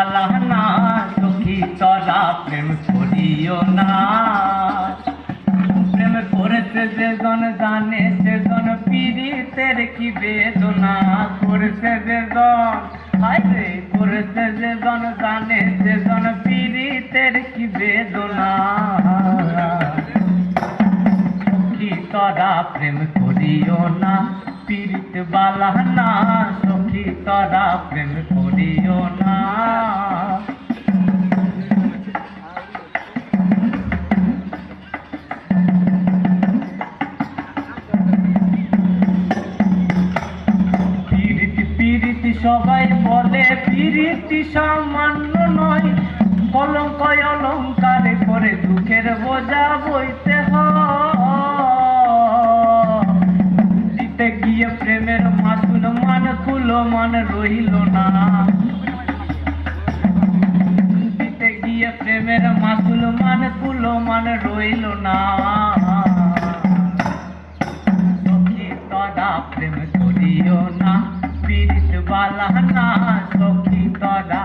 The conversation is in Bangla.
বালা না সখী তরা প্রেম করিও না। প্রেম করেছে যে জন জানে সে জন পীড়িতের কি বেদনা করেছে যে জন, আরে করেছে যে জন জানে সে জন পীড়িতের কি বেদনা। সখী তরা প্রেম করিও না, পীড়িত বালা না সখী তরা প্রেম করিও না। সবাই বলে পীড়িতি সামান্য নয়, কলঙ্ক অলঙ্কার করে দুঃখের বোঝা বইতে দিতে গিয়ে প্রেমের মাসুল মান কুলো মান রইল না। দিতে গিয়ে প্রেমের মাসুল মান কুলো মান রইল না। সখী তরা প্রেম করিও না, পীড়িত বালা না সখী তরা